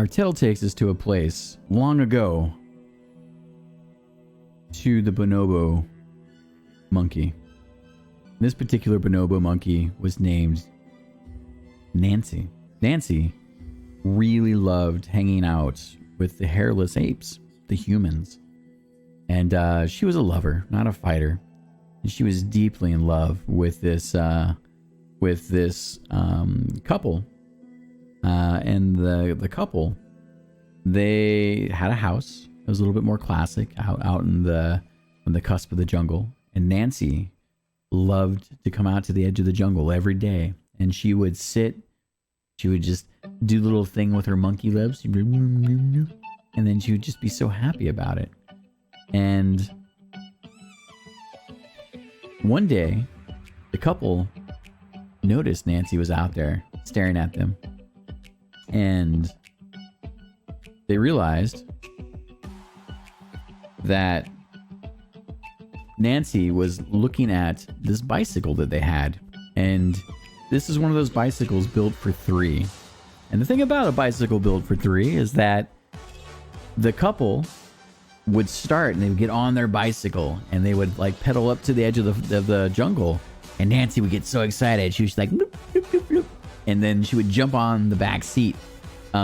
our tale takes us to a place long ago, to the bonobo monkey. This particular bonobo monkey was named Nancy. Nancy really loved hanging out with the hairless apes, the humans. And she was a lover, not a fighter. And she was deeply in love with this couple. And the couple, they had a house. It was a little bit more classic, out on the cusp of the jungle. And Nancy loved to come out to the edge of the jungle every day, and she would just do a little thing with her monkey lips, and then she would just be so happy about it. And one day, the couple noticed Nancy was out there staring at them, and they realized that Nancy was looking at this bicycle that they had. And this is one of those bicycles built for three. And the thing about a bicycle built for three is that the couple would start and they would get on their bicycle and they would like pedal up to the edge of the jungle. And Nancy would get so excited. She was like, bloop, bloop, bloop, bloop. And then she would jump on the back seat.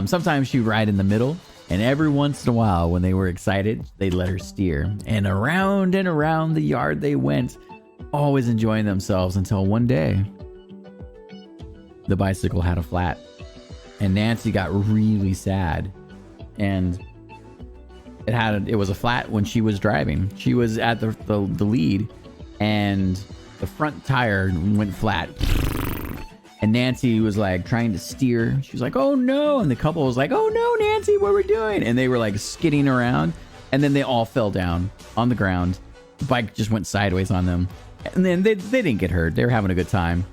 Sometimes she would ride in the middle. And every once in a while, when they were excited, they'd let her steer. And around the yard they went, always enjoying themselves, until one day, the bicycle had a flat. And Nancy got really sad. And it was a flat when she was driving. She was at the lead, and the front tire went flat. And Nancy was like trying to steer. She was like, oh no. And the couple was like, oh no, Nancy, what are we doing? And they were like skidding around. And then they all fell down on the ground. The bike just went sideways on them. And then they didn't get hurt. They were having a good time.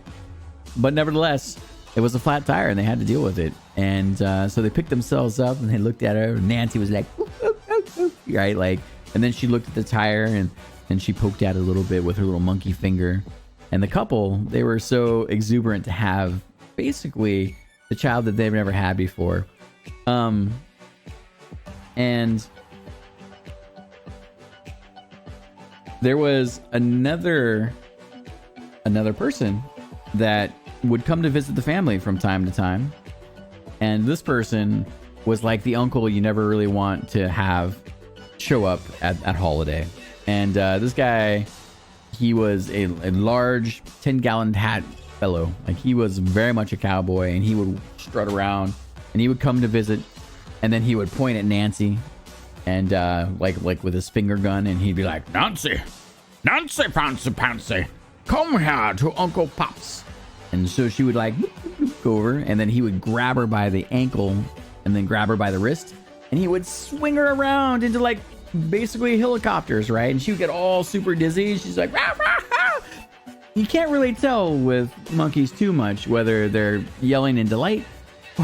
But nevertheless, it was a flat tire and they had to deal with it. And so they picked themselves up and they looked at her. And Nancy was like, ooh, ooh, ooh, ooh, right? Like, and then she looked at the tire and she poked at it a little bit with her little monkey finger. And the couple, they were so exuberant to have basically the child that they've never had before. And there was another person that would come to visit the family from time to time. And this person was like the uncle you never really want to have show up at holiday. And this guy, he was a large 10-gallon hat fellow. Like, he was very much a cowboy, and he would strut around and he would come to visit, and then he would point at Nancy and like with his finger gun, and he'd be like, Nancy Pouncy, come here to Uncle Pops. And so she would like go over, and then he would grab her by the ankle and then grab her by the wrist, and he would swing her around into like basically helicopters, right? And she would get all super dizzy. She's like, rah, rah, rah. You can't really tell with monkeys too much whether they're yelling in delight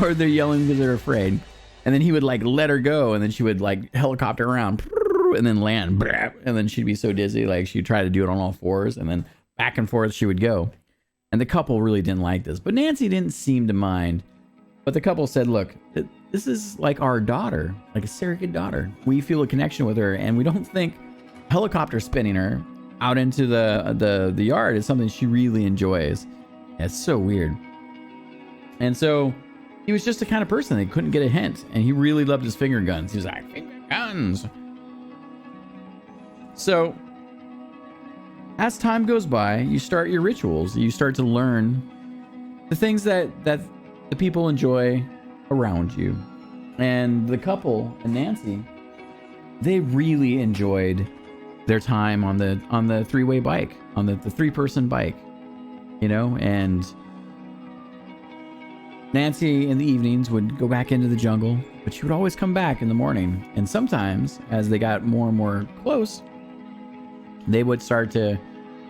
or they're yelling because they're afraid. And then he would like let her go, and then she would like helicopter around and then land, and then she'd be so dizzy, like she'd try to do it on all fours, and then back and forth she would go. And the couple really didn't like this, but Nancy didn't seem to mind. But the couple said, look, this is like our daughter, like a surrogate daughter. We feel a connection with her, and we don't think helicopter spinning her out into the yard is something she really enjoys. It's so weird. And so he was just the kind of person that couldn't get a hint, and he really loved his finger guns. He was like, finger guns. So as time goes by, you start your rituals. You start to learn the things that the people enjoy around you. And the couple and Nancy, they really enjoyed their time on the three-way bike, on the three-person bike, you know. And Nancy in the evenings would go back into the jungle, but she would always come back in the morning. And sometimes, as they got more and more close, they would start to,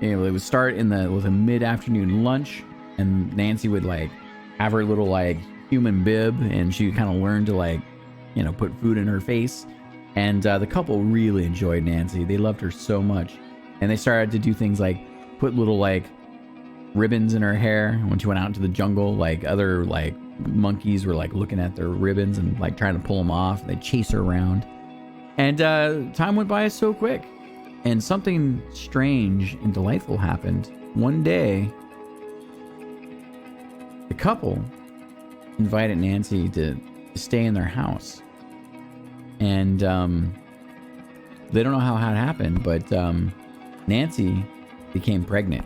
you know, they would start with a mid-afternoon lunch, and Nancy would like have her little like human bib, and she kind of learned to like, you know, put food in her face. And the couple really enjoyed Nancy. They loved her so much, and they started to do things like put little like ribbons in her hair when she went out into the jungle, like other like monkeys were like looking at their ribbons and like trying to pull them off. They chase her around. And time went by so quick. And something strange and delightful happened. One day, the couple invited Nancy to stay in their house. And they don't know how it happened, but Nancy became pregnant.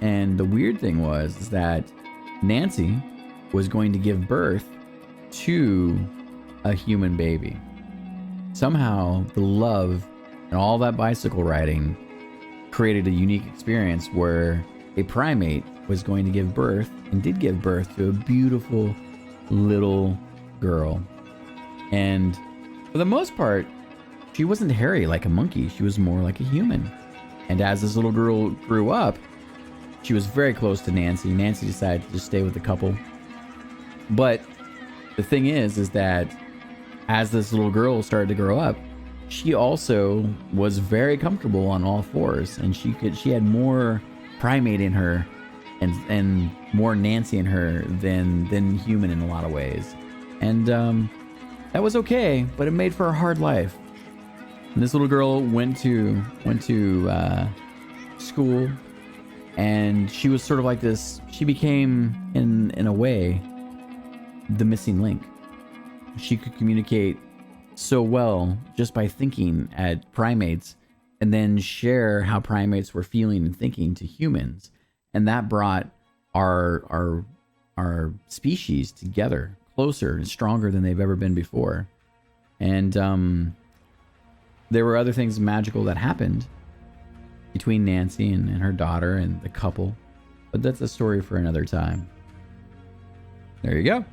And the weird thing was that Nancy was going to give birth to a human baby. Somehow the love and all that bicycle riding created a unique experience where a primate was going to give birth and did give birth to a beautiful little girl. And for the most part, she wasn't hairy like a monkey. She was more like a human. And as this little girl grew up, she was very close to Nancy. Nancy decided to just stay with the couple. But the thing is that as this little girl started to grow up, she also was very comfortable on all fours, and she had more primate in her and more Nancy in her than human in a lot of ways. And that was okay, but it made for a hard life. And this little girl went to school, and she was sort of like this. She became, in a way, the missing link. She could communicate so well just by thinking at primates and then share how primates were feeling and thinking to humans. And that brought our species together, closer and stronger than they've ever been before. And there were other things magical that happened between Nancy and her daughter and the couple, but that's a story for another time. There you go.